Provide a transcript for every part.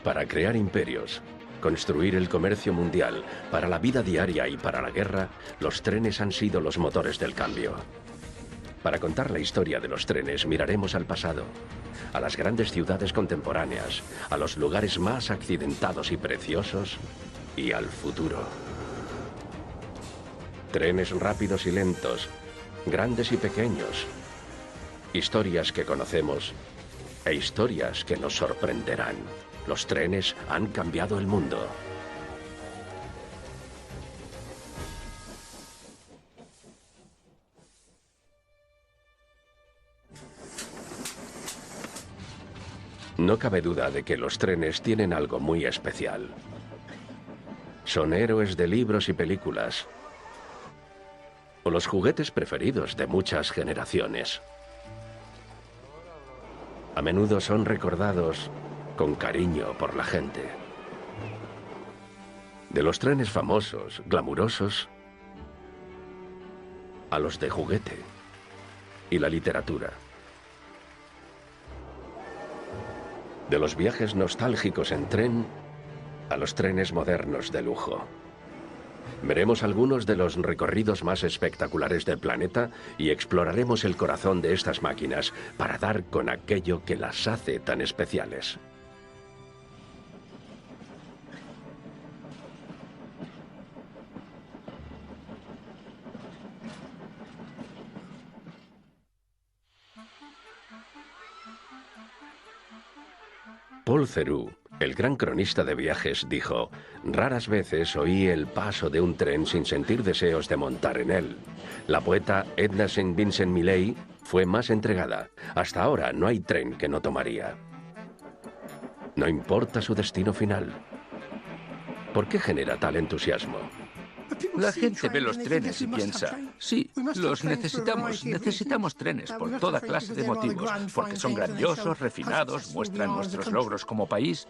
Para crear imperios, construir el comercio mundial, para la vida diaria y para la guerra, los trenes han sido los motores del cambio. Para contar la historia de los trenes, miraremos al pasado, a las grandes ciudades contemporáneas, a los lugares más accidentados y preciosos, y al futuro. Trenes rápidos y lentos, grandes y pequeños, historias que conocemos e historias que nos sorprenderán. Los trenes han cambiado el mundo. No cabe duda de que los trenes tienen algo muy especial. Son héroes de libros y películas, o los juguetes preferidos de muchas generaciones. A menudo son recordados con cariño por la gente. De los trenes famosos, glamurosos, a los de juguete y la literatura. De los viajes nostálgicos en tren a los trenes modernos de lujo. Veremos algunos de los recorridos más espectaculares del planeta y exploraremos el corazón de estas máquinas para dar con aquello que las hace tan especiales. Paul Theroux, el gran cronista de viajes, dijo: «Raras veces oí el paso de un tren sin sentir deseos de montar en él». La poeta Edna St. Vincent Millay fue más entregada. Hasta ahora no hay tren que no tomaría. No importa su destino final. ¿Por qué genera tal entusiasmo? La gente ve los trenes y piensa, sí, los necesitamos. Necesitamos trenes por toda clase de motivos, porque son grandiosos, refinados, muestran nuestros logros como país,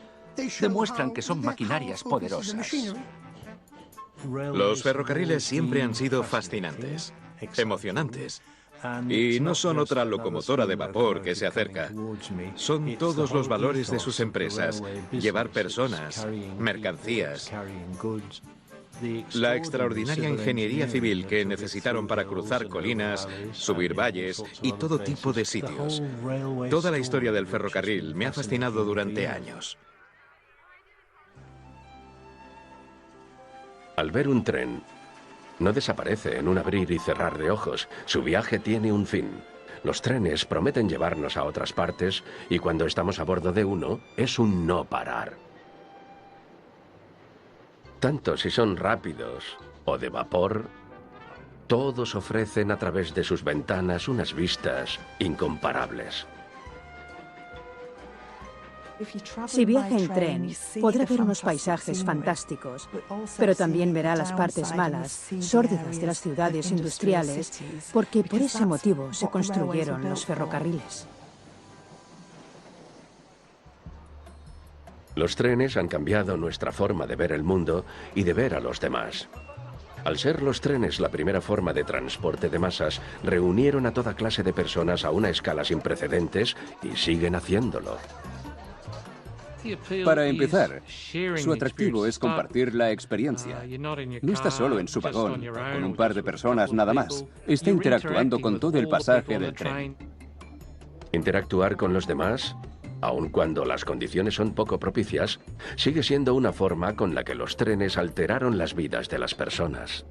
demuestran que son maquinarias poderosas. Los ferrocarriles siempre han sido fascinantes, emocionantes. Y no son otra locomotora de vapor que se acerca. Son todos los valores de sus empresas: llevar personas, mercancías. La extraordinaria ingeniería civil que necesitaron para cruzar colinas, subir valles y todo tipo de sitios. Toda la historia del ferrocarril me ha fascinado durante años. Al ver un tren, no desaparece en un abrir y cerrar de ojos. Su viaje tiene un fin. Los trenes prometen llevarnos a otras partes y cuando estamos a bordo de uno, es un no parar. Tanto si son rápidos o de vapor, todos ofrecen a través de sus ventanas unas vistas incomparables. Si viaja en tren, podrá ver unos paisajes fantásticos, pero también verá las partes malas, sórdidas de las ciudades industriales, porque por ese motivo se construyeron los ferrocarriles. Los trenes han cambiado nuestra forma de ver el mundo y de ver a los demás. Al ser los trenes la primera forma de transporte de masas, reunieron a toda clase de personas a una escala sin precedentes y siguen haciéndolo. Para empezar, su atractivo es compartir la experiencia. No está solo en su vagón, con un par de personas nada más. Está interactuando con todo el pasaje del tren. Interactuar con los demás, aun cuando las condiciones son poco propicias, sigue siendo una forma con la que los trenes alteraron las vidas de las personas.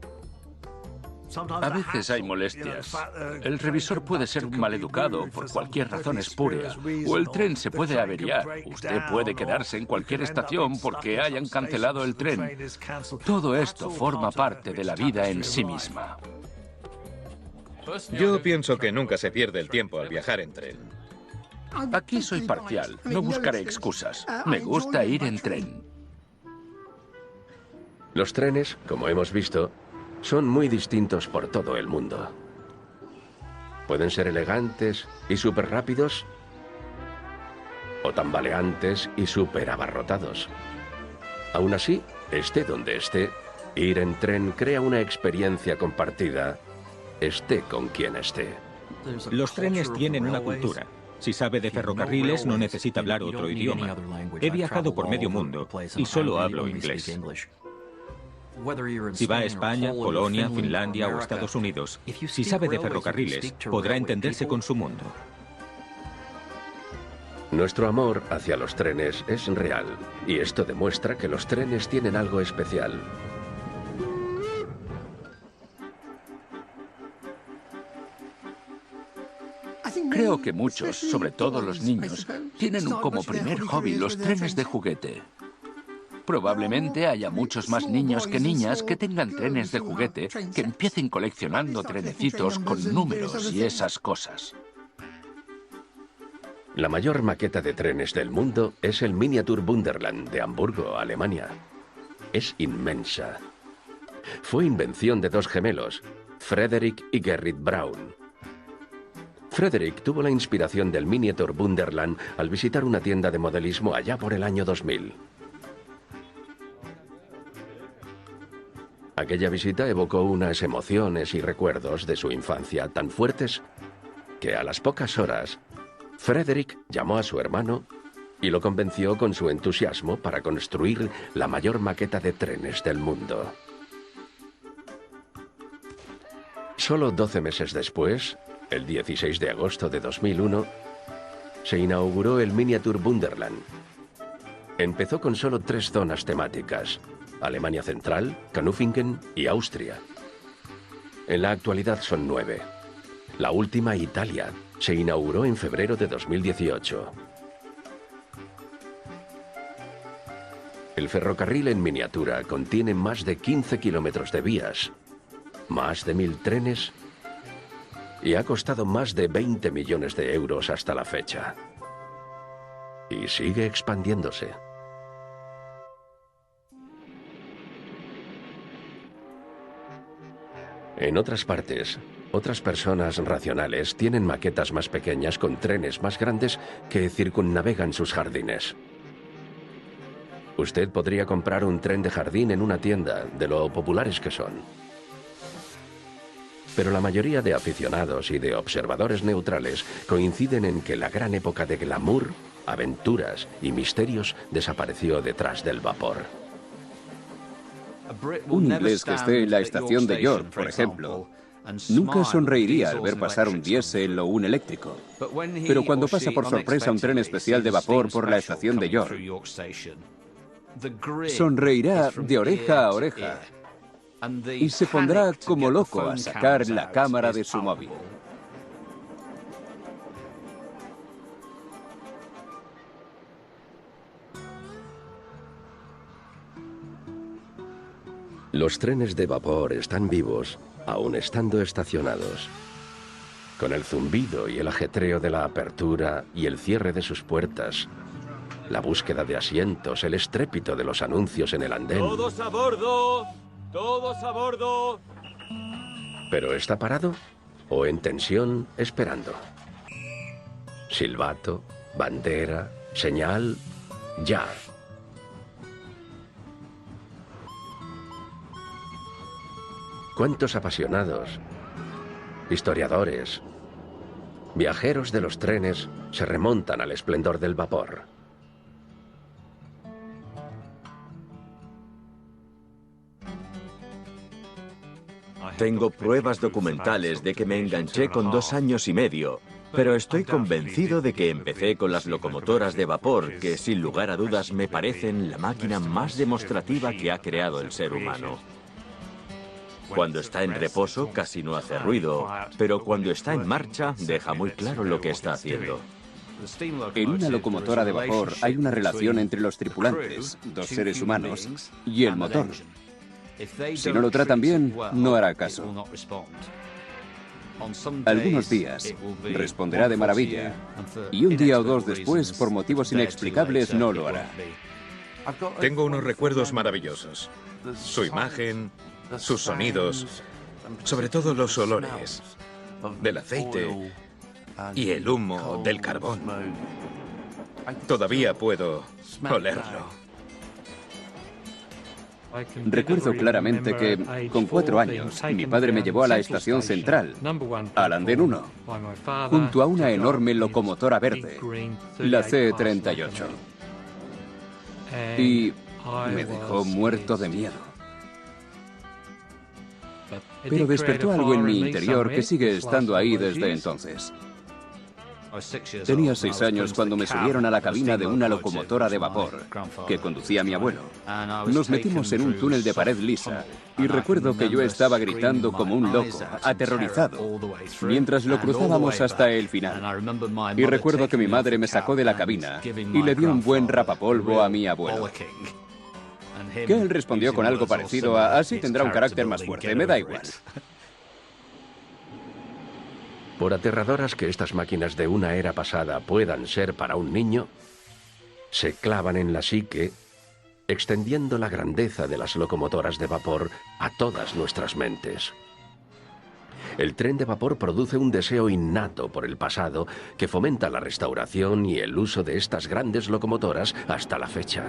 A veces hay molestias. El revisor puede ser un maleducado por cualquier razón espúrea, o el tren se puede averiar. Usted puede quedarse en cualquier estación porque hayan cancelado el tren. Todo esto forma parte de la vida en sí misma. Yo pienso que nunca se pierde el tiempo al viajar en tren. Aquí soy parcial, no buscaré excusas. Me gusta ir en tren. Los trenes, como hemos visto, son muy distintos por todo el mundo. Pueden ser elegantes y súper rápidos, o tambaleantes y súper abarrotados. Aún así, esté donde esté, ir en tren crea una experiencia compartida, esté con quien esté. Los trenes tienen una cultura. Si sabe de ferrocarriles, no necesita hablar otro idioma. He viajado por medio mundo y solo hablo inglés. Si va a España, Polonia, Finlandia o Estados Unidos, si sabe de ferrocarriles, podrá entenderse con su mundo. Nuestro amor hacia los trenes es real, y esto demuestra que los trenes tienen algo especial. Creo que muchos, sobre todo los niños, tienen como primer hobby los trenes de juguete. Probablemente haya muchos más niños que niñas que tengan trenes de juguete, que empiecen coleccionando trenecitos con números y esas cosas. La mayor maqueta de trenes del mundo es el Miniatur Wunderland de Hamburgo, Alemania. Es inmensa. Fue invención de dos gemelos, Frederick y Gerrit Braun. Frederick tuvo la inspiración del Miniatur Wunderland al visitar una tienda de modelismo allá por el año 2000. Aquella visita evocó unas emociones y recuerdos de su infancia tan fuertes que a las pocas horas Frederick llamó a su hermano y lo convenció con su entusiasmo para construir la mayor maqueta de trenes del mundo. Solo 12 meses después, el 16 de agosto de 2001, se inauguró el Miniatur Wunderland. Empezó con solo 3 zonas temáticas: Alemania Central, Canufingen y Austria. En la actualidad son 9. La última, Italia, se inauguró en febrero de 2018. El ferrocarril en miniatura contiene más de 15 kilómetros de vías, más de 1000 trenes y ha costado más de 20 millones de euros hasta la fecha. Y sigue expandiéndose. En otras partes, otras personas racionales tienen maquetas más pequeñas con trenes más grandes que circunnavegan sus jardines. Usted podría comprar un tren de jardín en una tienda, de lo populares que son. Pero la mayoría de aficionados y de observadores neutrales coinciden en que la gran época de glamour, aventuras y misterios desapareció detrás del vapor. Un inglés que esté en la estación de York, por ejemplo, nunca sonreiría al ver pasar un diésel o un eléctrico. Pero cuando pasa por sorpresa un tren especial de vapor por la estación de York, sonreirá de oreja a oreja y se pondrá como loco a sacar la cámara de su móvil. Los trenes de vapor están vivos, aun estando estacionados. Con el zumbido y el ajetreo de la apertura y el cierre de sus puertas, la búsqueda de asientos, el estrépito de los anuncios en el andén. ¡Todos a bordo! ¡Todos a bordo! ¿Pero está parado o en tensión esperando? Silbato, bandera, señal, ya. ¿Cuántos apasionados, historiadores, viajeros de los trenes se remontan al esplendor del vapor? Tengo pruebas documentales de que me enganché con 2 años y medio, pero estoy convencido de que empecé con las locomotoras de vapor, que sin lugar a dudas me parecen la máquina más demostrativa que ha creado el ser humano. Cuando está en reposo casi no hace ruido, pero cuando está en marcha deja muy claro lo que está haciendo. En una locomotora de vapor hay una relación entre los tripulantes, 2 seres humanos, y el motor. Si no lo tratan bien, no hará caso. Algunos días responderá de maravilla, y un día o 2 después, por motivos inexplicables, no lo hará. Tengo unos recuerdos maravillosos. Su imagen, sus sonidos, sobre todo los olores del aceite y el humo del carbón. Todavía puedo olerlo. Recuerdo claramente que, con 4 años, mi padre me llevó a la estación central, al andén 1, junto a una enorme locomotora verde, la C-38. Y me dejó muerto de miedo. Pero despertó algo en mi interior que sigue estando ahí desde entonces. Tenía 6 años cuando me subieron a la cabina de una locomotora de vapor que conducía mi abuelo. Nos metimos en un túnel de pared lisa y recuerdo que yo estaba gritando como un loco, aterrorizado, mientras lo cruzábamos hasta el final. Y recuerdo que mi madre me sacó de la cabina y le dio un buen rapapolvo a mi abuelo. Que él respondió con algo parecido a: así tendrá un carácter más fuerte, me da igual. Por aterradoras que estas máquinas de una era pasada puedan ser para un niño, se clavan en la psique, extendiendo la grandeza de las locomotoras de vapor a todas nuestras mentes. El tren de vapor produce un deseo innato por el pasado que fomenta la restauración y el uso de estas grandes locomotoras hasta la fecha.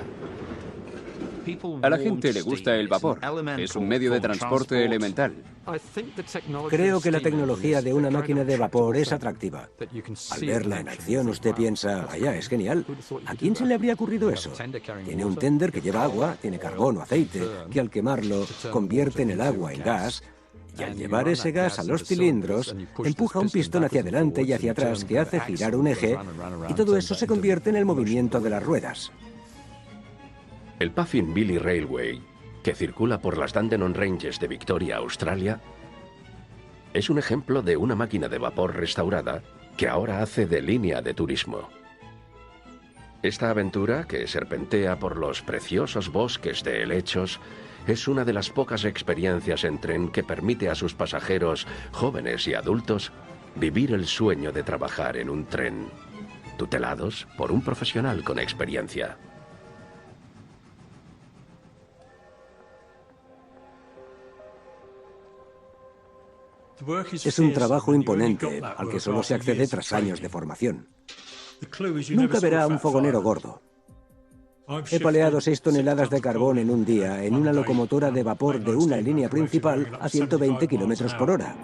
A la gente le gusta el vapor. Es un medio de transporte elemental. Creo que la tecnología de una máquina de vapor es atractiva. Al verla en acción usted piensa: vaya, es genial. ¿A quién se le habría ocurrido eso? Tiene un tender que lleva agua, tiene carbón o aceite, que al quemarlo convierte en el agua en gas, y al llevar ese gas a los cilindros, empuja un pistón hacia adelante y hacia atrás que hace girar un eje, y todo eso se convierte en el movimiento de las ruedas. El Puffin Billy Railway, que circula por las Dandenong Ranges de Victoria, Australia, es un ejemplo de una máquina de vapor restaurada que ahora hace de línea de turismo. Esta aventura, que serpentea por los preciosos bosques de helechos, es una de las pocas experiencias en tren que permite a sus pasajeros, jóvenes y adultos, vivir el sueño de trabajar en un tren, tutelados por un profesional con experiencia. Es un trabajo imponente al que solo se accede tras años de formación. Nunca verá a un fogonero gordo. He paleado 6 toneladas de carbón en un día en una locomotora de vapor de una línea principal a 120 kilómetros por hora.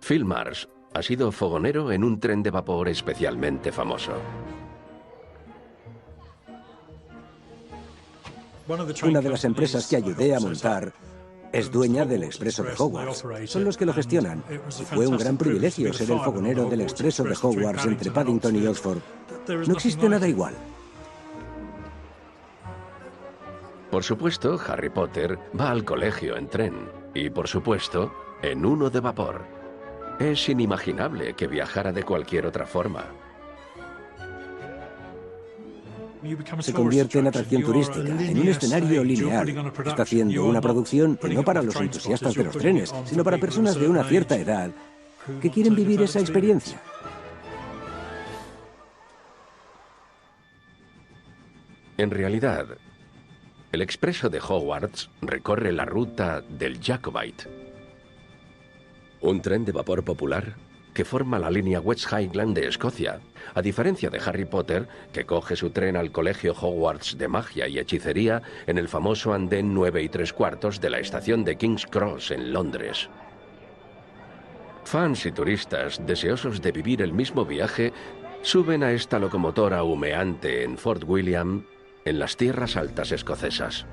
Phil Marsh ha sido fogonero en un tren de vapor especialmente famoso. Una de las empresas que ayudé a montar es dueña del Expreso de Hogwarts. Son los que lo gestionan. Y fue un gran privilegio ser el fogonero del Expreso de Hogwarts entre Paddington y Oxford. No existe nada igual. Por supuesto, Harry Potter va al colegio en tren. Y por supuesto, en uno de vapor. Es inimaginable que viajara de cualquier otra forma. Se convierte en atracción turística, en un escenario lineal. Está haciendo una producción no para los entusiastas de los trenes, sino para personas de una cierta edad que quieren vivir esa experiencia. En realidad, el Expreso de Hogwarts recorre la ruta del Jacobite, un tren de vapor popular que forma la línea West Highland de Escocia, a diferencia de Harry Potter, que coge su tren al Colegio Hogwarts de Magia y Hechicería en el famoso andén 9 3/4 de la estación de King's Cross en Londres. Fans y turistas deseosos de vivir el mismo viaje suben a esta locomotora humeante en Fort William, en las tierras altas escocesas.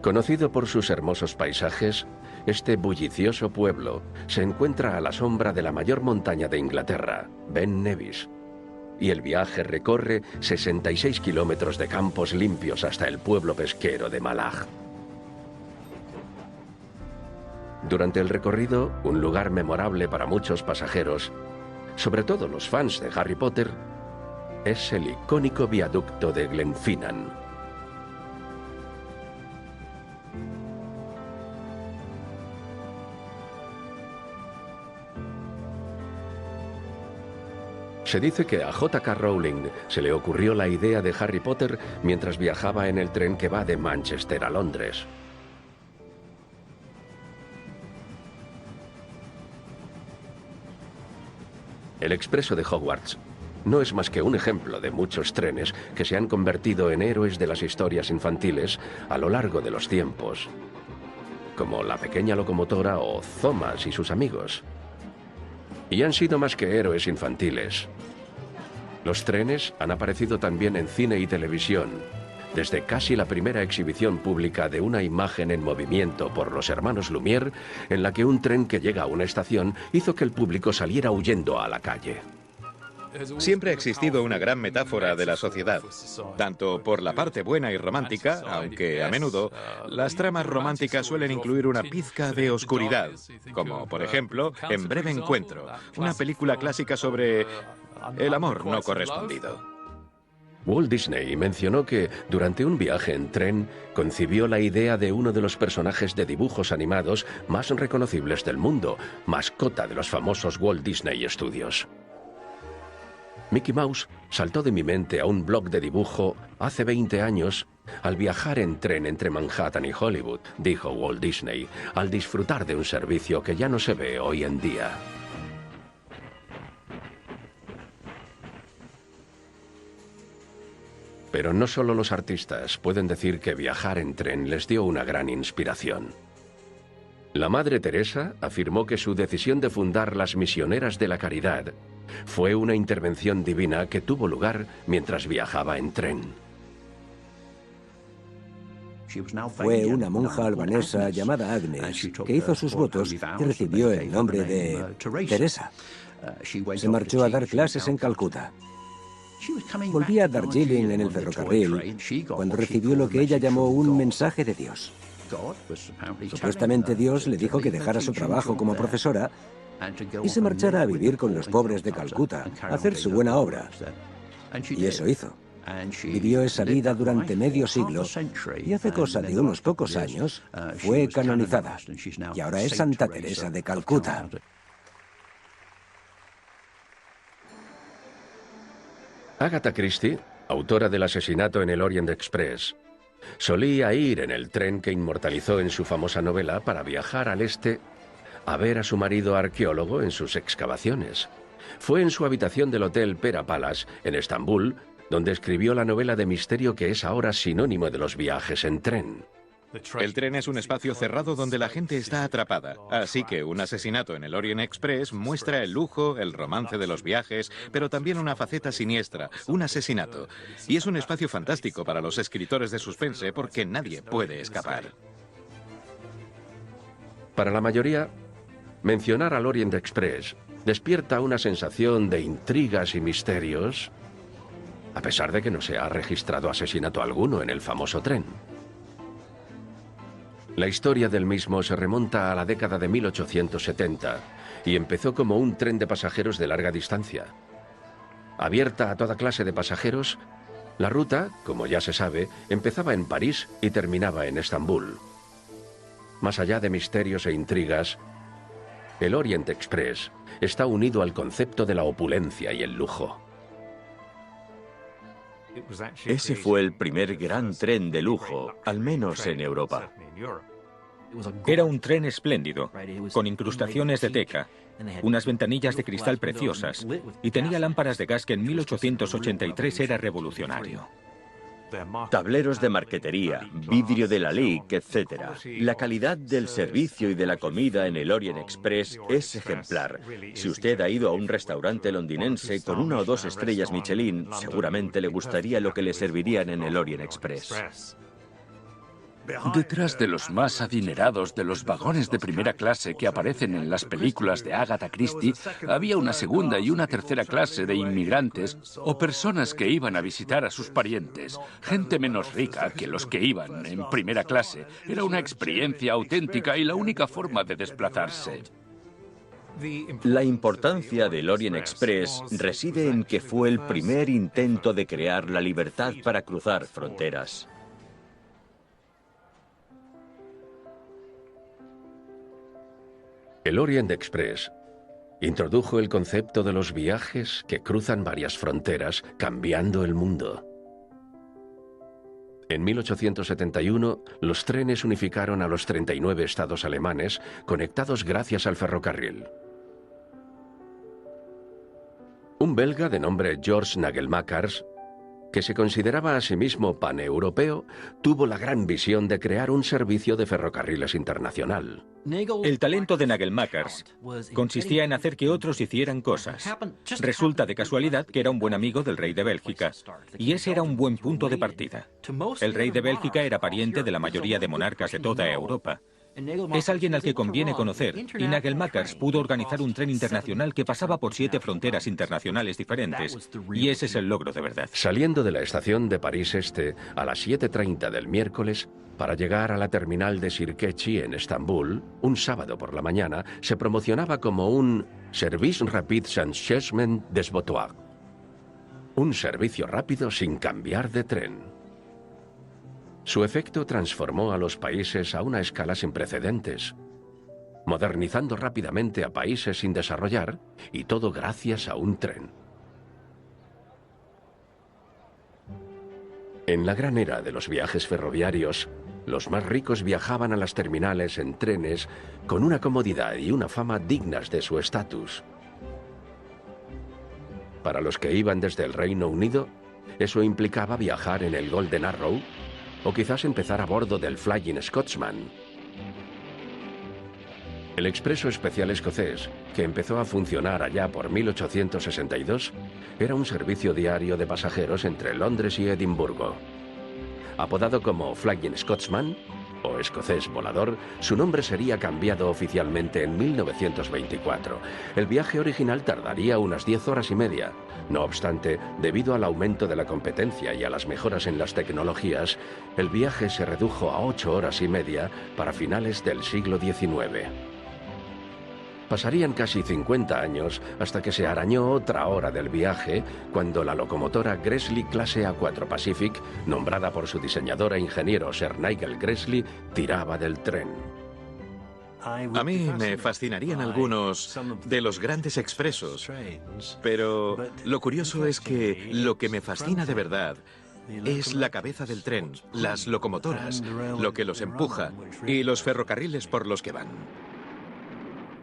Conocido por sus hermosos paisajes, este bullicioso pueblo se encuentra a la sombra de la mayor montaña de Inglaterra, Ben Nevis, y el viaje recorre 66 kilómetros de campos limpios hasta el pueblo pesquero de Malach. Durante el recorrido, un lugar memorable para muchos pasajeros, sobre todo los fans de Harry Potter, es el icónico viaducto de Glenfinnan. Se dice que a J.K. Rowling se le ocurrió la idea de Harry Potter mientras viajaba en el tren que va de Manchester a Londres. El expreso de Hogwarts no es más que un ejemplo de muchos trenes que se han convertido en héroes de las historias infantiles a lo largo de los tiempos, como La pequeña locomotora o Thomas y sus amigos. Y han sido más que héroes infantiles. Los trenes han aparecido también en cine y televisión, desde casi la primera exhibición pública de una imagen en movimiento por los hermanos Lumière, en la que un tren que llega a una estación hizo que el público saliera huyendo a la calle. Siempre ha existido una gran metáfora de la sociedad, tanto por la parte buena y romántica, aunque a menudo las tramas románticas suelen incluir una pizca de oscuridad, como por ejemplo en Breve Encuentro, una película clásica sobre el amor no correspondido. Walt Disney mencionó que, durante un viaje en tren, concibió la idea de uno de los personajes de dibujos animados más reconocibles del mundo, mascota de los famosos Walt Disney Studios. Mickey Mouse saltó de mi mente a un blog de dibujo hace 20 años al viajar en tren entre Manhattan y Hollywood, dijo Walt Disney, al disfrutar de un servicio que ya no se ve hoy en día. Pero no solo los artistas pueden decir que viajar en tren les dio una gran inspiración. La Madre Teresa afirmó que su decisión de fundar las Misioneras de la Caridad fue una intervención divina que tuvo lugar mientras viajaba en tren. Fue una monja albanesa llamada Agnes que hizo sus votos y recibió el nombre de Teresa. Se marchó a dar clases en Calcuta. Volvía a Darjeeling en el ferrocarril cuando recibió lo que ella llamó un mensaje de Dios. Supuestamente Dios le dijo que dejara su trabajo como profesora y se marchara a vivir con los pobres de Calcuta, a hacer su buena obra. Y eso hizo. Vivió esa vida durante medio siglo y hace cosa de unos pocos años fue canonizada. Y ahora es Santa Teresa de Calcuta. Agatha Christie, autora del asesinato en el Orient Express, solía ir en el tren que inmortalizó en su famosa novela para viajar al este a ver a su marido arqueólogo en sus excavaciones. Fue en su habitación del Hotel Pera Palace, en Estambul, donde escribió la novela de misterio que es ahora sinónimo de los viajes en tren. El tren es un espacio cerrado donde la gente está atrapada, así que un asesinato en el Orient Express muestra el lujo, el romance de los viajes, pero también una faceta siniestra, un asesinato. Y es un espacio fantástico para los escritores de suspense porque nadie puede escapar. Para la mayoría, mencionar al Orient Express despierta una sensación de intrigas y misterios, a pesar de que no se ha registrado asesinato alguno en el famoso tren. La historia del mismo se remonta a la década de 1870 y empezó como un tren de pasajeros de larga distancia. Abierta a toda clase de pasajeros, la ruta, como ya se sabe, empezaba en París y terminaba en Estambul. Más allá de misterios e intrigas, el Orient Express está unido al concepto de la opulencia y el lujo. Ese fue el primer gran tren de lujo, al menos en Europa. Era un tren espléndido, con incrustaciones de teca, unas ventanillas de cristal preciosas y tenía lámparas de gas que en 1883 era revolucionario. Tableros de marquetería, vidrio de Lalique, etc. La calidad del servicio y de la comida en el Orient Express es ejemplar. Si usted ha ido a un restaurante londinense con 1 o 2 estrellas Michelin, seguramente le gustaría lo que le servirían en el Orient Express. Detrás de los más adinerados de los vagones de primera clase que aparecen en las películas de Agatha Christie, había una segunda y una tercera clase de inmigrantes o personas que iban a visitar a sus parientes. Gente menos rica que los que iban en primera clase. Era una experiencia auténtica y la única forma de desplazarse. La importancia del Orient Express reside en que fue el primer intento de crear la libertad para cruzar fronteras. El Orient Express introdujo el concepto de los viajes que cruzan varias fronteras, cambiando el mundo. En 1871, los trenes unificaron a los 39 estados alemanes, conectados gracias al ferrocarril. Un belga de nombre George Nagelmakers, que se consideraba a sí mismo paneuropeo, tuvo la gran visión de crear un servicio de ferrocarriles internacional. El talento de Nagelmakers consistía en hacer que otros hicieran cosas. Resulta de casualidad que era un buen amigo del rey de Bélgica, y ese era un buen punto de partida. El rey de Bélgica era pariente de la mayoría de monarcas de toda Europa. Es alguien al que conviene conocer, y Nagelmakers pudo organizar un tren internacional que pasaba por 7 fronteras internacionales diferentes, y ese es el logro de verdad. Saliendo de la estación de París Este a las 7:30 del miércoles, para llegar a la terminal de Sirkeçi en Estambul, un sábado por la mañana, se promocionaba como un Service Rapide sans changement des Botois, un servicio rápido sin cambiar de tren. Su efecto transformó a los países a una escala sin precedentes, modernizando rápidamente a países sin desarrollar, y todo gracias a un tren. En la gran era de los viajes ferroviarios, los más ricos viajaban a las terminales en trenes con una comodidad y una fama dignas de su estatus. Para los que iban desde el Reino Unido, eso implicaba viajar en el Golden Arrow, o quizás empezar a bordo del Flying Scotsman. El expreso especial escocés, que empezó a funcionar allá por 1862, era un servicio diario de pasajeros entre Londres y Edimburgo. Apodado como Flying Scotsman, o escocés volador, su nombre sería cambiado oficialmente en 1924. El viaje original tardaría unas 10 horas y media. No obstante, debido al aumento de la competencia y a las mejoras en las tecnologías, el viaje se redujo a 8 horas y media para finales del siglo XIX. Pasarían casi 50 años hasta que se arañó otra hora del viaje, cuando la locomotora Gresley clase A4 Pacific, nombrada por su diseñador e ingeniero Sir Nigel Gresley, tiraba del tren. A mí me fascinarían algunos de los grandes expresos, pero lo curioso es que lo que me fascina de verdad es la cabeza del tren, las locomotoras, lo que los empuja y los ferrocarriles por los que van.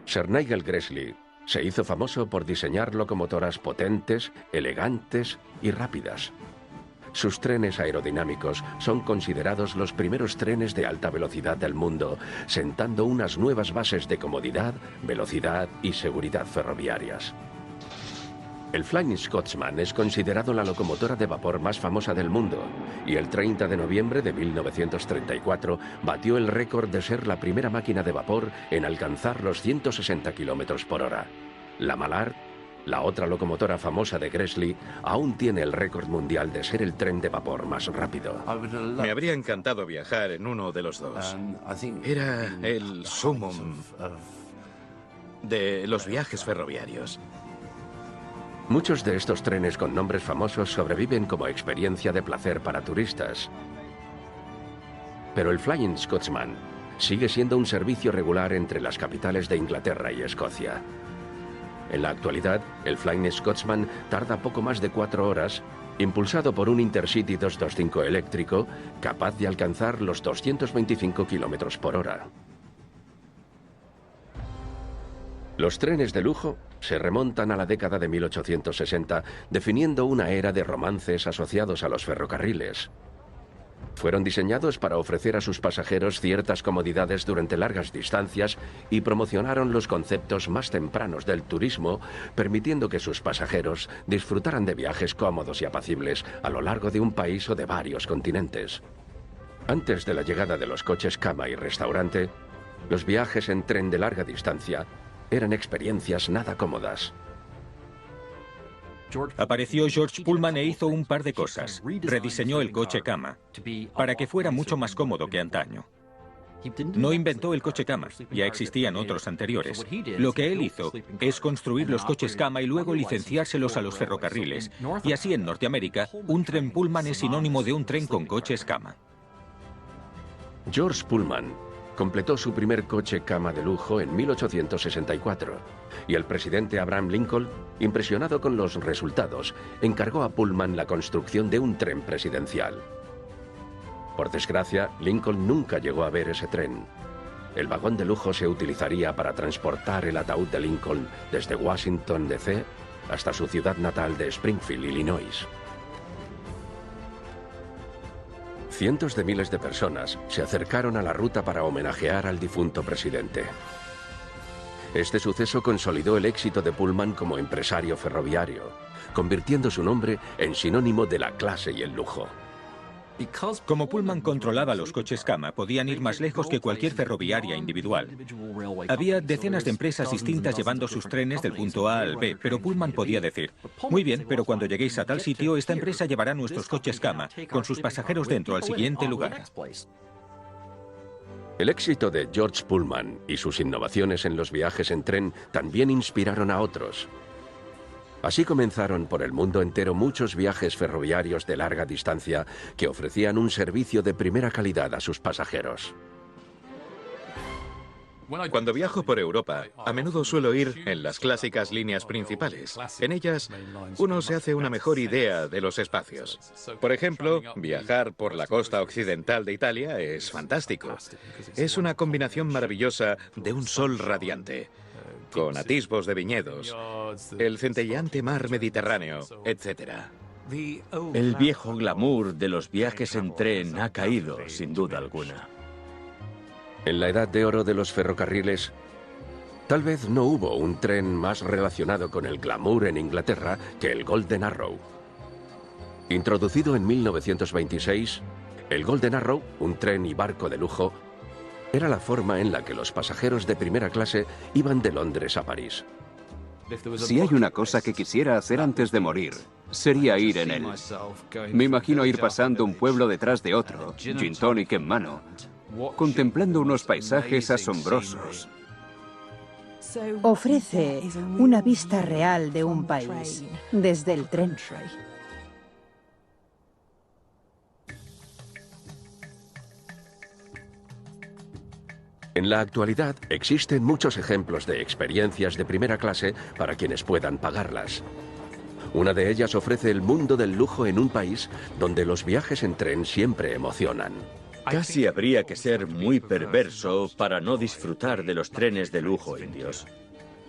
Sir Nigel Gresley se hizo famoso por diseñar locomotoras potentes, elegantes y rápidas. Sus trenes aerodinámicos son considerados los primeros trenes de alta velocidad del mundo, sentando unas nuevas bases de comodidad, velocidad y seguridad ferroviarias. El Flying Scotsman es considerado la locomotora de vapor más famosa del mundo, y el 30 de noviembre de 1934 batió el récord de ser la primera máquina de vapor en alcanzar los 160 km por hora. La Mallard, la otra locomotora famosa de Gresley, aún tiene el récord mundial de ser el tren de vapor más rápido. Me habría encantado viajar en uno de los dos. Era el sumum de los viajes ferroviarios. Muchos de estos trenes con nombres famosos sobreviven como experiencia de placer para turistas. Pero el Flying Scotsman sigue siendo un servicio regular entre las capitales de Inglaterra y Escocia. En la actualidad, el Flying Scotsman tarda poco más de 4 horas, impulsado por un Intercity 225 eléctrico capaz de alcanzar los 225 km por hora. Los trenes de lujo se remontan a la década de 1860, definiendo una era de romances asociados a los ferrocarriles. Fueron diseñados para ofrecer a sus pasajeros ciertas comodidades durante largas distancias y promocionaron los conceptos más tempranos del turismo, permitiendo que sus pasajeros disfrutaran de viajes cómodos y apacibles a lo largo de un país o de varios continentes. Antes de la llegada de los coches cama y restaurante, los viajes en tren de larga distancia eran experiencias nada cómodas. Apareció George Pullman e hizo un par de cosas. Rediseñó el coche cama para que fuera mucho más cómodo que antaño. No inventó el coche cama, ya existían otros anteriores. Lo que él hizo es construir los coches cama y luego licenciárselos a los ferrocarriles. Y así en Norteamérica, un tren Pullman es sinónimo de un tren con coches cama. George Pullman completó su primer coche cama de lujo en 1864, y el presidente Abraham Lincoln, impresionado con los resultados, encargó a Pullman la construcción de un tren presidencial. Por desgracia, Lincoln nunca llegó a ver ese tren. El vagón de lujo se utilizaría para transportar el ataúd de Lincoln desde Washington, D.C., hasta su ciudad natal de Springfield, Illinois. Cientos de miles de personas se acercaron a la ruta para homenajear al difunto presidente. Este suceso consolidó el éxito de Pullman como empresario ferroviario, convirtiendo su nombre en sinónimo de la clase y el lujo. Como Pullman controlaba los coches Cama, podían ir más lejos que cualquier ferroviaria individual. Había decenas de empresas distintas llevando sus trenes del punto A al B, pero Pullman podía decir: muy bien, pero cuando lleguéis a tal sitio, esta empresa llevará nuestros coches Cama, con sus pasajeros dentro, al siguiente lugar. El éxito de George Pullman y sus innovaciones en los viajes en tren también inspiraron a otros. Así comenzaron por el mundo entero muchos viajes ferroviarios de larga distancia que ofrecían un servicio de primera calidad a sus pasajeros. Cuando viajo por Europa, a menudo suelo ir en las clásicas líneas principales. En ellas, uno se hace una mejor idea de los espacios. Por ejemplo, viajar por la costa occidental de Italia es fantástico. Es una combinación maravillosa de un sol radiante, con atisbos de viñedos, el centelleante mar Mediterráneo, etc. El viejo glamour de los viajes en tren ha caído, sin duda alguna. En la edad de oro de los ferrocarriles, tal vez no hubo un tren más relacionado con el glamour en Inglaterra que el Golden Arrow. Introducido en 1926, el Golden Arrow, un tren y barco de lujo, era la forma en la que los pasajeros de primera clase iban de Londres a París. Si hay una cosa que quisiera hacer antes de morir, sería ir en él. Me imagino ir pasando un pueblo detrás de otro, gin tonic en mano, contemplando unos paisajes asombrosos. Ofrece una vista real de un país desde el tren. En la actualidad existen muchos ejemplos de experiencias de primera clase para quienes puedan pagarlas. Una de ellas ofrece el mundo del lujo en un país donde los viajes en tren siempre emocionan. Casi habría que ser muy perverso para no disfrutar de los trenes de lujo indios.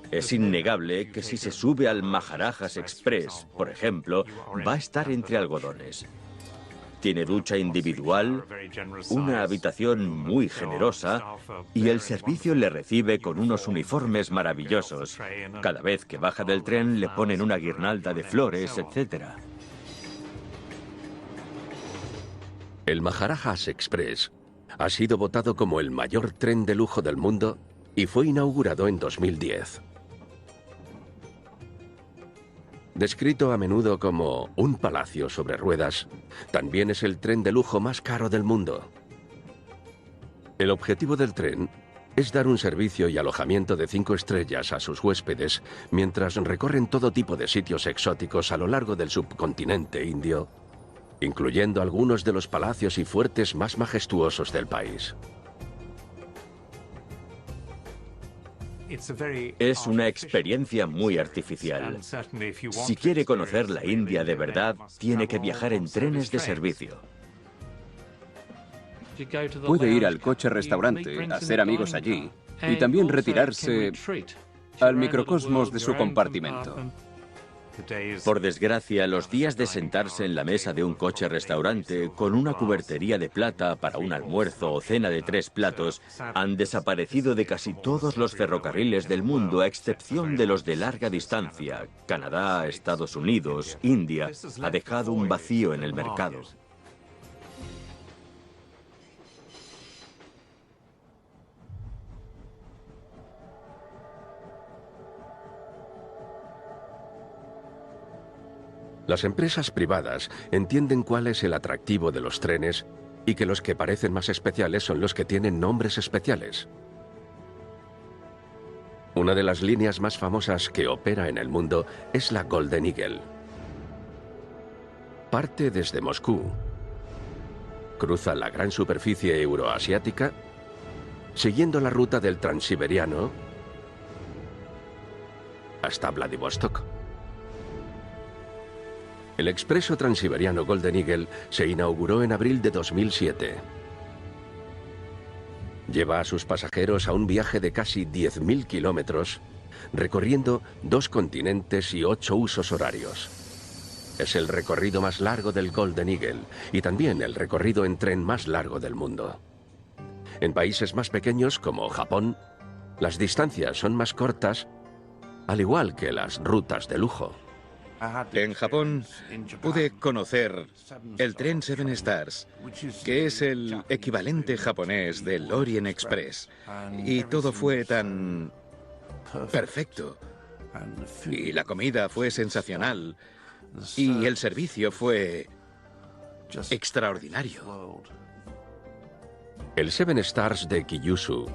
Es innegable que si se sube al Maharajas Express, por ejemplo, va a estar entre algodones. Tiene ducha individual, una habitación muy generosa y el servicio le recibe con unos uniformes maravillosos. Cada vez que baja del tren le ponen una guirnalda de flores, etc. El Maharajas Express ha sido votado como el mayor tren de lujo del mundo y fue inaugurado en 2010. Descrito a menudo como un palacio sobre ruedas, también es el tren de lujo más caro del mundo. El objetivo del tren es dar un servicio y alojamiento de 5 estrellas a sus huéspedes mientras recorren todo tipo de sitios exóticos a lo largo del subcontinente indio, incluyendo algunos de los palacios y fuertes más majestuosos del país. Es una experiencia muy artificial. Si quiere conocer la India de verdad, tiene que viajar en trenes de servicio. Puede ir al coche-restaurante, hacer amigos allí y también retirarse al microcosmos de su compartimento. Por desgracia, los días de sentarse en la mesa de un coche-restaurante con una cubertería de plata para un almuerzo o cena de 3 platos han desaparecido de casi todos los ferrocarriles del mundo, a excepción de los de larga distancia. Canadá, Estados Unidos, India, ha dejado un vacío en el mercado. Las empresas privadas entienden cuál es el atractivo de los trenes y que los que parecen más especiales son los que tienen nombres especiales. Una de las líneas más famosas que opera en el mundo es la Golden Eagle. Parte desde Moscú, cruza la gran superficie euroasiática, siguiendo la ruta del Transiberiano hasta Vladivostok. El expreso transiberiano Golden Eagle se inauguró en abril de 2007. Lleva a sus pasajeros a un viaje de casi 10.000 kilómetros recorriendo 2 continentes y 8 usos horarios. Es el recorrido más largo del Golden Eagle y también el recorrido en tren más largo del mundo. En países más pequeños como Japón, las distancias son más cortas, al igual que las rutas de lujo. En Japón pude conocer el tren Seven Stars, que es el equivalente japonés del Orient Express. Y todo fue tan perfecto. Y la comida fue sensacional. Y el servicio fue extraordinario. El Seven Stars de Kyushu,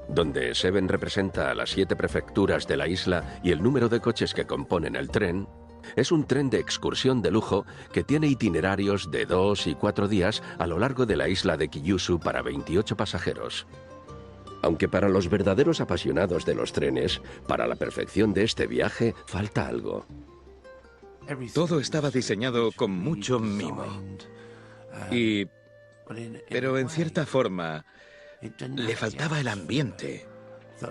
donde Seven representa a las 7 prefecturas de la isla y el número de coches que componen el tren, es un tren de excursión de lujo que tiene itinerarios de 2 y 4 días a lo largo de la isla de Kyushu para 28 pasajeros. Aunque para los verdaderos apasionados de los trenes, para la perfección de este viaje falta algo. Todo estaba diseñado con mucho mimo. Pero en cierta forma, le faltaba el ambiente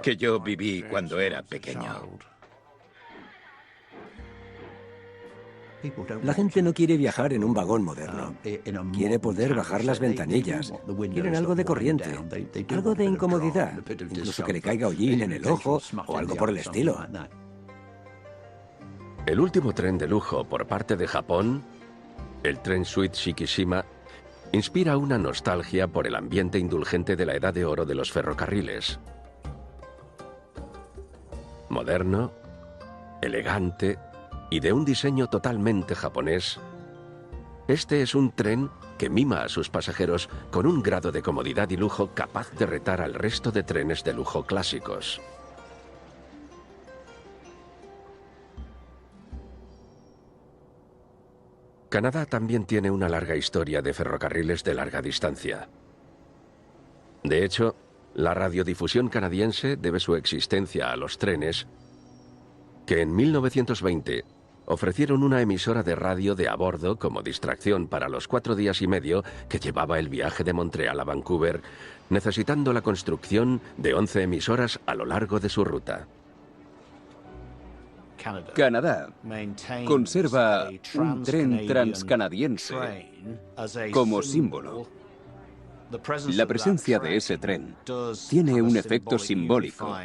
que yo viví cuando era pequeño. La gente no quiere viajar en un vagón moderno. Quiere poder bajar las ventanillas. Quieren algo de corriente, algo de incomodidad, incluso que le caiga hollín en el ojo o algo por el estilo. El último tren de lujo por parte de Japón, el tren Suite Shikishima, inspira una nostalgia por el ambiente indulgente de la edad de oro de los ferrocarriles. Moderno, elegante y de un diseño totalmente japonés, este es un tren que mima a sus pasajeros con un grado de comodidad y lujo capaz de retar al resto de trenes de lujo clásicos. Canadá también tiene una larga historia de ferrocarriles de larga distancia. De hecho, la radiodifusión canadiense debe su existencia a los trenes que en 1920 ofrecieron una emisora de radio de a bordo como distracción para los 4 días y medio que llevaba el viaje de Montreal a Vancouver, necesitando la construcción de 11 emisoras a lo largo de su ruta. Canadá conserva un tren transcanadiense como símbolo. La presencia de ese tren tiene un efecto simbólico,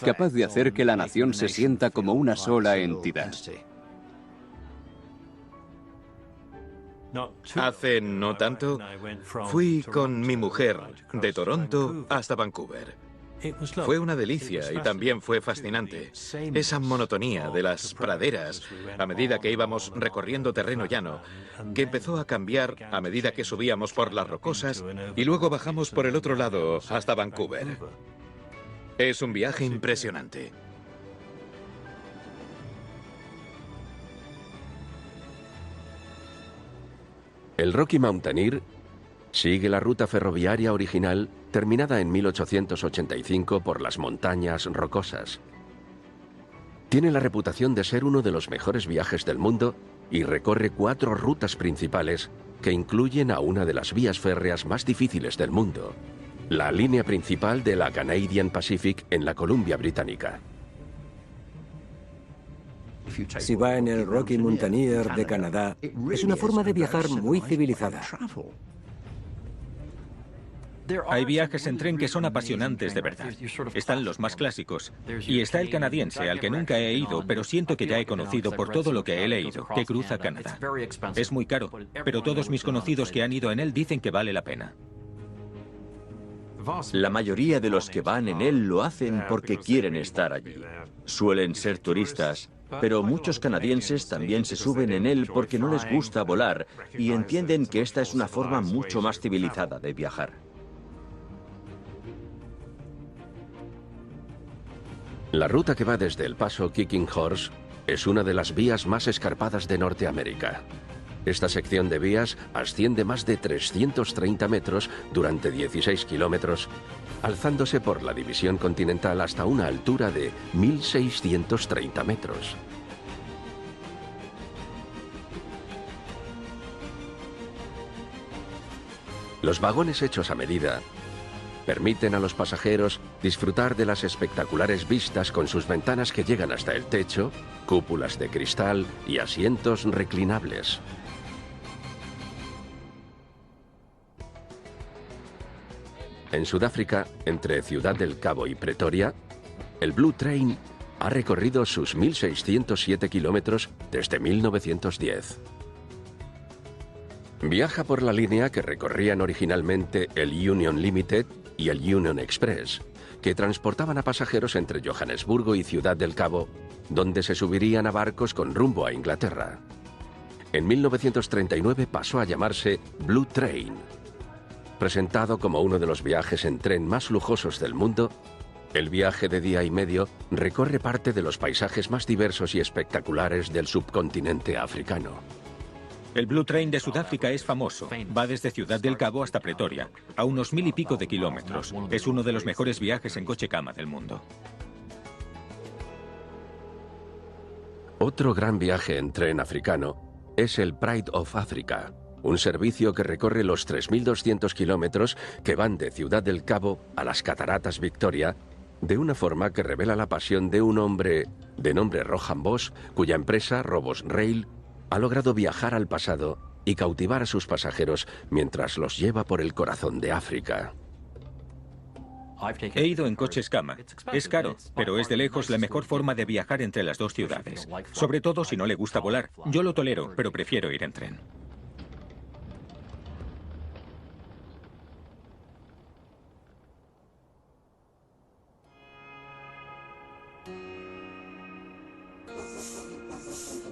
capaz de hacer que la nación se sienta como una sola entidad. Hace no tanto, fui con mi mujer de Toronto hasta Vancouver. Fue una delicia y también fue fascinante. Esa monotonía de las praderas a medida que íbamos recorriendo terreno llano, que empezó a cambiar a medida que subíamos por las rocosas y luego bajamos por el otro lado hasta Vancouver. Es un viaje impresionante. El Rocky Mountaineer sigue la ruta ferroviaria original terminada en 1885 por las montañas rocosas. Tiene la reputación de ser uno de los mejores viajes del mundo y recorre 4 rutas principales que incluyen a una de las vías férreas más difíciles del mundo, la línea principal de la Canadian Pacific en la Columbia Británica. Si va en el Rocky Mountaineer de Canadá, es una forma de viajar muy civilizada. Hay viajes en tren que son apasionantes de verdad. Están los más clásicos. Y está el canadiense, al que nunca he ido, pero siento que ya he conocido por todo lo que he leído, que cruza Canadá. Es muy caro, pero todos mis conocidos que han ido en él dicen que vale la pena. La mayoría de los que van en él lo hacen porque quieren estar allí. Suelen ser turistas, pero muchos canadienses también se suben en él porque no les gusta volar y entienden que esta es una forma mucho más civilizada de viajar. La ruta que va desde El Paso Kicking Horse es una de las vías más escarpadas de Norteamérica. Esta sección de vías asciende más de 330 metros durante 16 kilómetros, alzándose por la división continental hasta una altura de 1.630 metros. Los vagones hechos a medida permiten a los pasajeros disfrutar de las espectaculares vistas con sus ventanas que llegan hasta el techo, cúpulas de cristal y asientos reclinables. En Sudáfrica, entre Ciudad del Cabo y Pretoria, el Blue Train ha recorrido sus 1.607 kilómetros desde 1910. Viaja por la línea que recorrían originalmente el Union Limited y el Union Express, que transportaban a pasajeros entre Johannesburgo y Ciudad del Cabo, donde se subirían a barcos con rumbo a Inglaterra. En 1939 pasó a llamarse Blue Train. Presentado como uno de los viajes en tren más lujosos del mundo, el viaje de día y medio recorre parte de los paisajes más diversos y espectaculares del subcontinente africano. El Blue Train de Sudáfrica es famoso. Va desde Ciudad del Cabo hasta Pretoria, a unos 1000 y pico de kilómetros. Es uno de los mejores viajes en coche cama del mundo. Otro gran viaje en tren africano es el Pride of Africa, un servicio que recorre los 3.200 kilómetros que van de Ciudad del Cabo a las Cataratas Victoria, de una forma que revela la pasión de un hombre de nombre Rohan Bosch, cuya empresa, Robos Rail, ha logrado viajar al pasado y cautivar a sus pasajeros mientras los lleva por el corazón de África. He ido en coches cama. Es caro, pero es de lejos la mejor forma de viajar entre las dos ciudades. Sobre todo si no le gusta volar. Yo lo tolero, pero prefiero ir en tren.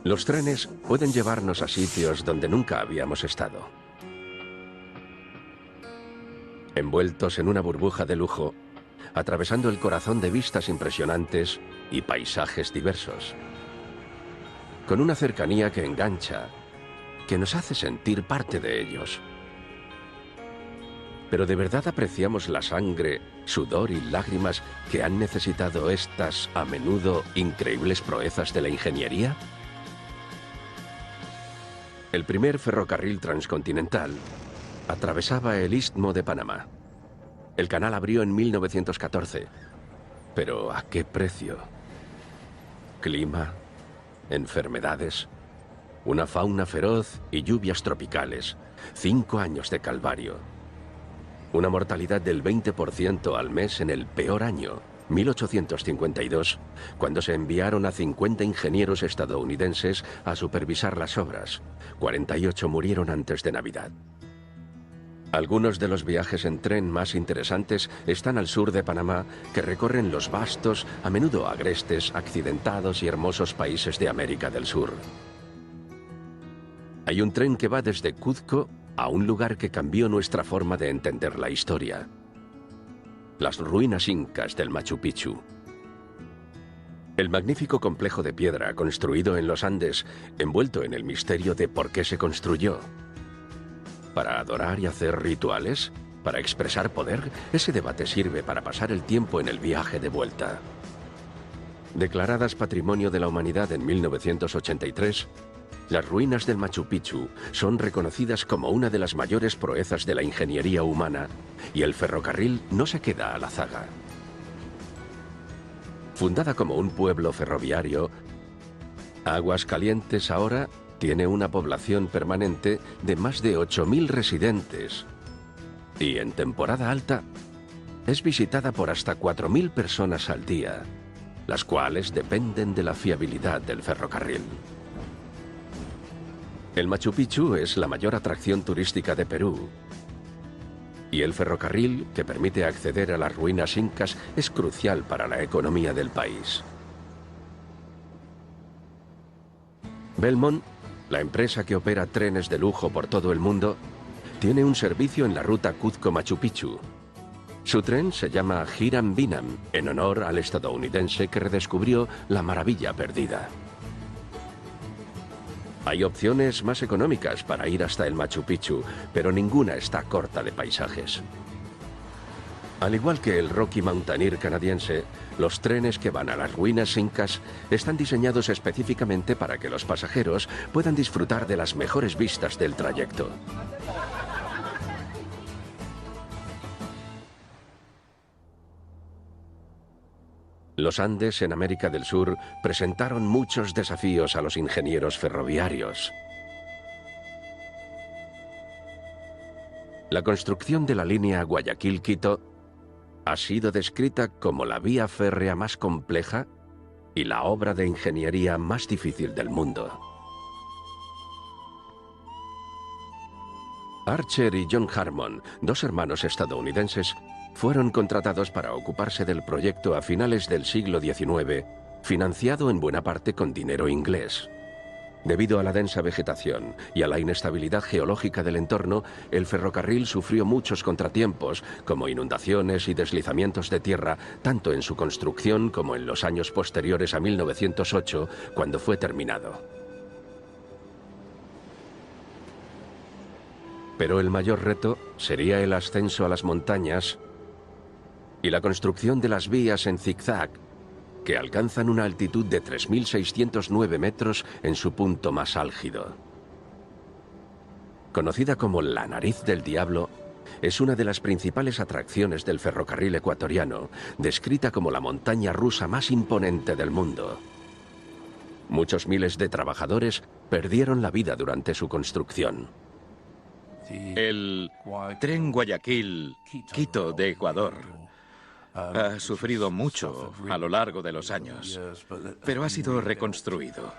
Los trenes pueden llevarnos a sitios donde nunca habíamos estado. Envueltos en una burbuja de lujo, atravesando el corazón de vistas impresionantes y paisajes diversos. Con una cercanía que engancha, que nos hace sentir parte de ellos. Pero ¿de verdad apreciamos la sangre, sudor y lágrimas que han necesitado estas, a menudo, increíbles proezas de la ingeniería? El primer ferrocarril transcontinental atravesaba el Istmo de Panamá. El canal abrió en 1914. Pero ¿a qué precio? Clima, enfermedades, una fauna feroz y lluvias tropicales. 5 años de calvario. Una mortalidad del 20% al mes en el peor año, 1852, cuando se enviaron a 50 ingenieros estadounidenses a supervisar las obras. 48 murieron antes de Navidad. Algunos de los viajes en tren más interesantes están al sur de Panamá, que recorren los vastos, a menudo agrestes, accidentados y hermosos países de América del Sur. Hay un tren que va desde Cuzco a un lugar que cambió nuestra forma de entender la historia: las ruinas incas del Machu Picchu. El magnífico complejo de piedra construido en los Andes, envuelto en el misterio de por qué se construyó. ¿Para adorar y hacer rituales? ¿Para expresar poder? Ese debate sirve para pasar el tiempo en el viaje de vuelta. Declaradas Patrimonio de la Humanidad en 1983, las ruinas del Machu Picchu son reconocidas como una de las mayores proezas de la ingeniería humana, y el ferrocarril no se queda a la zaga. Fundada como un pueblo ferroviario, Aguascalientes ahora tiene una población permanente de más de 8.000 residentes, y en temporada alta es visitada por hasta 4.000 personas al día, las cuales dependen de la fiabilidad del ferrocarril. El Machu Picchu es la mayor atracción turística de Perú, y el ferrocarril, que permite acceder a las ruinas incas, es crucial para la economía del país. Belmont, la empresa que opera trenes de lujo por todo el mundo, tiene un servicio en la ruta Cuzco-Machu Picchu. Su tren se llama Hiram Bingham, en honor al estadounidense que redescubrió la maravilla perdida. Hay opciones más económicas para ir hasta el Machu Picchu, pero ninguna está corta de paisajes. Al igual que el Rocky Mountaineer canadiense, los trenes que van a las ruinas incas están diseñados específicamente para que los pasajeros puedan disfrutar de las mejores vistas del trayecto. Los Andes en América del Sur presentaron muchos desafíos a los ingenieros ferroviarios. La construcción de la línea Guayaquil-Quito ha sido descrita como la vía férrea más compleja y la obra de ingeniería más difícil del mundo. Archer y John Harmon, dos hermanos estadounidenses, fueron contratados para ocuparse del proyecto a finales del siglo XIX, financiado en buena parte con dinero inglés. Debido a la densa vegetación y a la inestabilidad geológica del entorno, el ferrocarril sufrió muchos contratiempos, como inundaciones y deslizamientos de tierra, tanto en su construcción como en los años posteriores a 1908, cuando fue terminado. Pero el mayor reto sería el ascenso a las montañas y la construcción de las vías en zigzag, que alcanzan una altitud de 3.609 metros en su punto más álgido. Conocida como la Nariz del Diablo, es una de las principales atracciones del ferrocarril ecuatoriano, descrita como la montaña rusa más imponente del mundo. Muchos miles de trabajadores perdieron la vida durante su construcción. El tren Guayaquil-Quito de Ecuador ha sufrido mucho a lo largo de los años, pero ha sido reconstruido.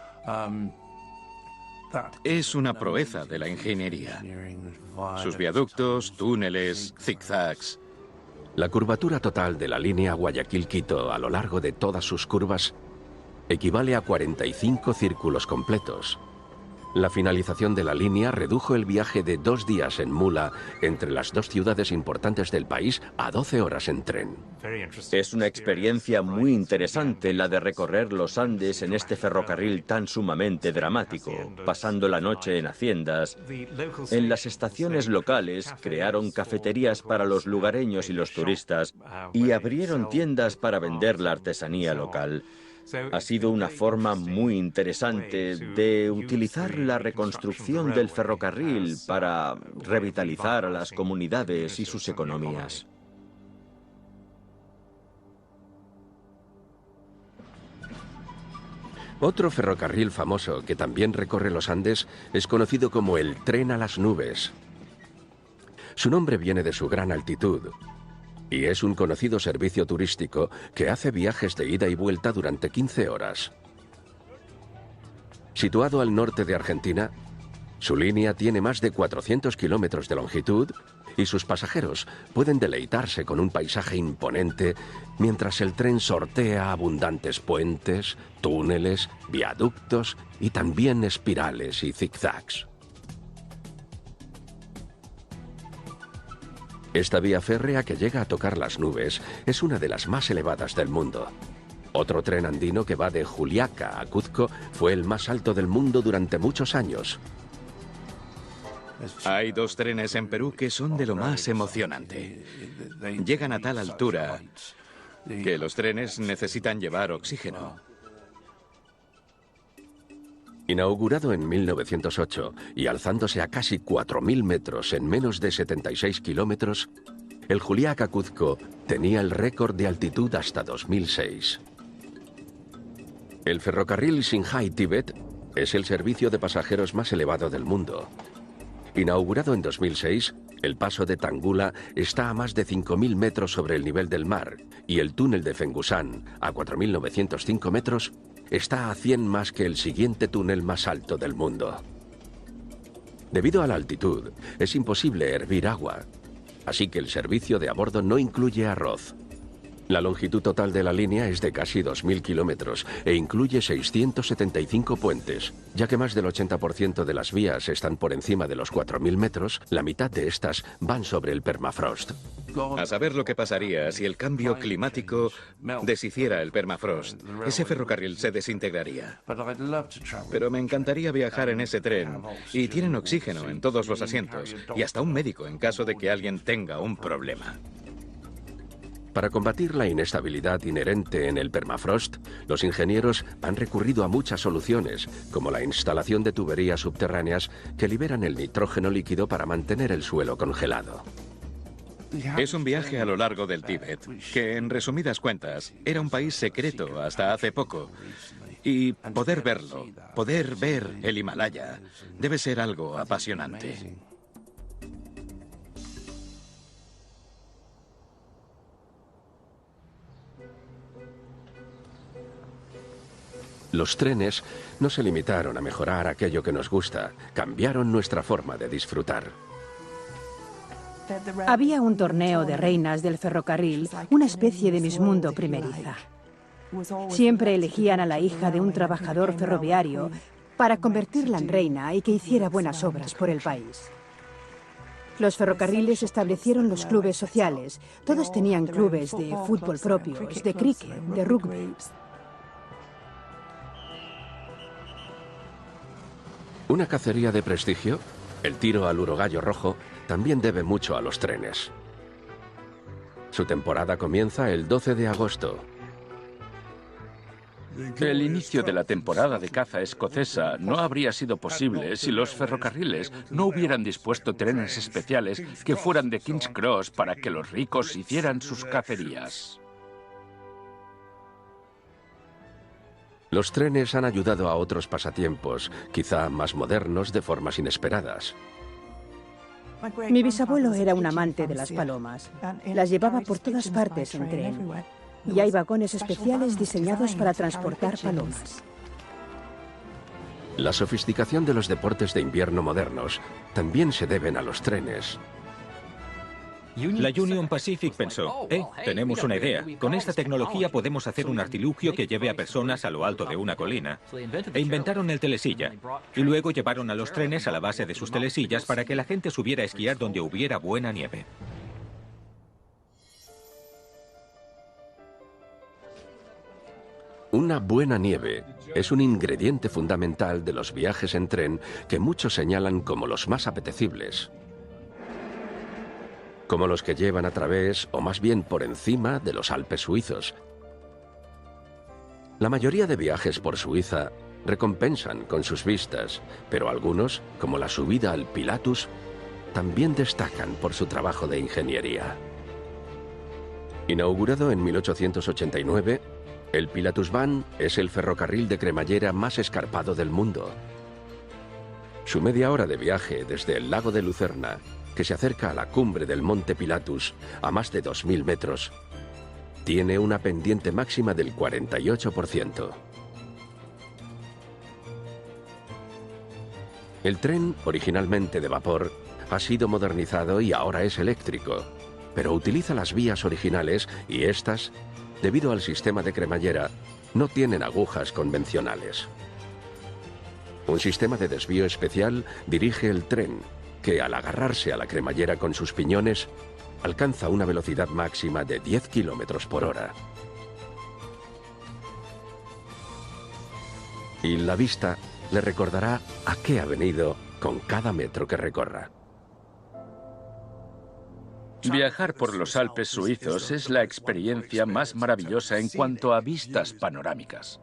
Es una proeza de la ingeniería. Sus viaductos, túneles, zigzags. La curvatura total de la línea Guayaquil-Quito a lo largo de todas sus curvas equivale a 45 círculos completos. La finalización de la línea redujo el viaje de 2 días en mula entre las dos ciudades importantes del país a 12 horas en tren. Es una experiencia muy interesante la de recorrer los Andes en este ferrocarril tan sumamente dramático, pasando la noche en haciendas. En las estaciones locales crearon cafeterías para los lugareños y los turistas y abrieron tiendas para vender la artesanía local. Ha sido una forma muy interesante de utilizar la reconstrucción del ferrocarril para revitalizar a las comunidades y sus economías. Otro ferrocarril famoso que también recorre los Andes es conocido como el Tren a las Nubes. Su nombre viene de su gran altitud y es un conocido servicio turístico que hace viajes de ida y vuelta durante 15 horas. Situado al norte de Argentina, su línea tiene más de 400 kilómetros de longitud y sus pasajeros pueden deleitarse con un paisaje imponente mientras el tren sortea abundantes puentes, túneles, viaductos y también espirales y zigzags. Esta vía férrea que llega a tocar las nubes es una de las más elevadas del mundo. Otro tren andino que va de Juliaca a Cuzco fue el más alto del mundo durante muchos años. Hay 2 trenes en Perú que son de lo más emocionante. Llegan a tal altura que los trenes necesitan llevar oxígeno. Inaugurado en 1908 y alzándose a casi 4.000 metros en menos de 76 kilómetros, el Juliaca-Cuzco tenía el récord de altitud hasta 2006. El ferrocarril Shanghái-Tíbet es el servicio de pasajeros más elevado del mundo. Inaugurado en 2006, el paso de Tangula está a más de 5.000 metros sobre el nivel del mar y el túnel de Fengusán, a 4.905 metros, está a 100 más que el siguiente túnel más alto del mundo. Debido a la altitud, es imposible hervir agua, así que el servicio de a bordo no incluye arroz. La longitud total de la línea es de casi 2.000 kilómetros e incluye 675 puentes. Ya que más del 80% de las vías están por encima de los 4.000 metros, la mitad de estas van sobre el permafrost. A saber lo que pasaría si el cambio climático deshiciera el permafrost. Ese ferrocarril se desintegraría. Pero me encantaría viajar en ese tren. Y tienen oxígeno en todos los asientos y hasta un médico en caso de que alguien tenga un problema. Para combatir la inestabilidad inherente en el permafrost, los ingenieros han recurrido a muchas soluciones, como la instalación de tuberías subterráneas que liberan el nitrógeno líquido para mantener el suelo congelado. Es un viaje a lo largo del Tíbet, que en resumidas cuentas era un país secreto hasta hace poco. Y poder verlo, poder ver el Himalaya, debe ser algo apasionante. Los trenes no se limitaron a mejorar aquello que nos gusta, cambiaron nuestra forma de disfrutar. Había un torneo de reinas del ferrocarril, una especie de Miss Mundo primeriza. Siempre elegían a la hija de un trabajador ferroviario para convertirla en reina y que hiciera buenas obras por el país. Los ferrocarriles establecieron los clubes sociales. Todos tenían clubes de fútbol propios, de cricket, de rugby. Una cacería de prestigio, el tiro al urogallo rojo, también debe mucho a los trenes. Su temporada comienza el 12 de agosto. El inicio de la temporada de caza escocesa no habría sido posible si los ferrocarriles no hubieran dispuesto trenes especiales que fueran de King's Cross para que los ricos hicieran sus cacerías. Los trenes han ayudado a otros pasatiempos, quizá más modernos, de formas inesperadas. Mi bisabuelo era un amante de las palomas. Las llevaba por todas partes en tren. Y hay vagones especiales diseñados para transportar palomas. La sofisticación de los deportes de invierno modernos también se deben a los trenes. La Union Pacific pensó, tenemos una idea. Con esta tecnología podemos hacer un artilugio que lleve a personas a lo alto de una colina. E inventaron el telesilla. Y luego llevaron a los trenes a la base de sus telesillas para que la gente subiera a esquiar donde hubiera buena nieve. Una buena nieve es un ingrediente fundamental de los viajes en tren que muchos señalan como los más apetecibles. Como los que llevan a través, o más bien por encima, de los Alpes suizos. La mayoría de viajes por Suiza recompensan con sus vistas, pero algunos, como la subida al Pilatus, también destacan por su trabajo de ingeniería. Inaugurado en 1889, el Pilatusbahn es el ferrocarril de cremallera más escarpado del mundo. Su media hora de viaje desde el lago de Lucerna, que se acerca a la cumbre del monte Pilatus, a más de 2000 metros, tiene una pendiente máxima del 48%. El tren, originalmente de vapor, ha sido modernizado y ahora es eléctrico, pero utiliza las vías originales y estas, debido al sistema de cremallera, no tienen agujas convencionales. Un sistema de desvío especial dirige el tren, que al agarrarse a la cremallera con sus piñones, alcanza una velocidad máxima de 10 kilómetros por hora. Y la vista le recordará a qué ha venido con cada metro que recorra. Viajar por los Alpes suizos es la experiencia más maravillosa en cuanto a vistas panorámicas.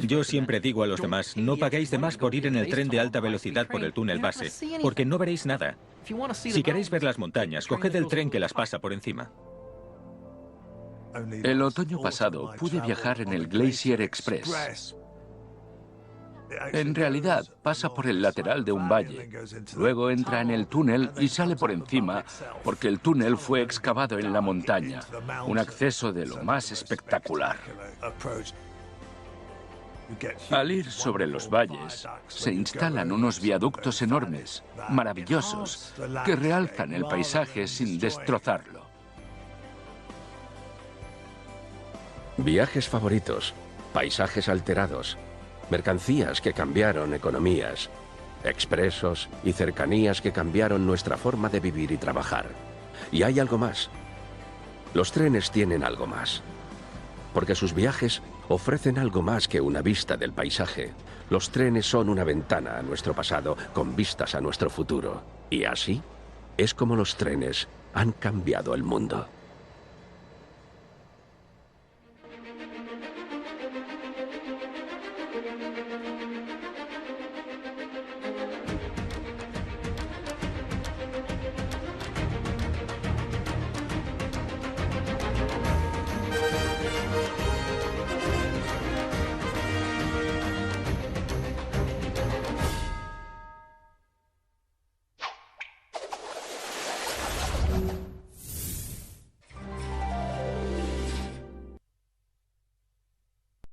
Yo siempre digo a los demás, no paguéis de más por ir en el tren de alta velocidad por el túnel base, porque no veréis nada. Si queréis ver las montañas, coged el tren que las pasa por encima. El otoño pasado pude viajar en el Glacier Express. En realidad, pasa por el lateral de un valle, luego entra en el túnel y sale por encima porque el túnel fue excavado en la montaña, un acceso de lo más espectacular. Al ir sobre los valles, se instalan unos viaductos enormes, maravillosos, que realzan el paisaje sin destrozarlo. Viajes favoritos, paisajes alterados, mercancías que cambiaron economías, expresos y cercanías que cambiaron nuestra forma de vivir y trabajar. Y hay algo más. Los trenes tienen algo más. Porque sus viajes ofrecen algo más que una vista del paisaje. Los trenes son una ventana a nuestro pasado con vistas a nuestro futuro. Y así es como los trenes han cambiado el mundo.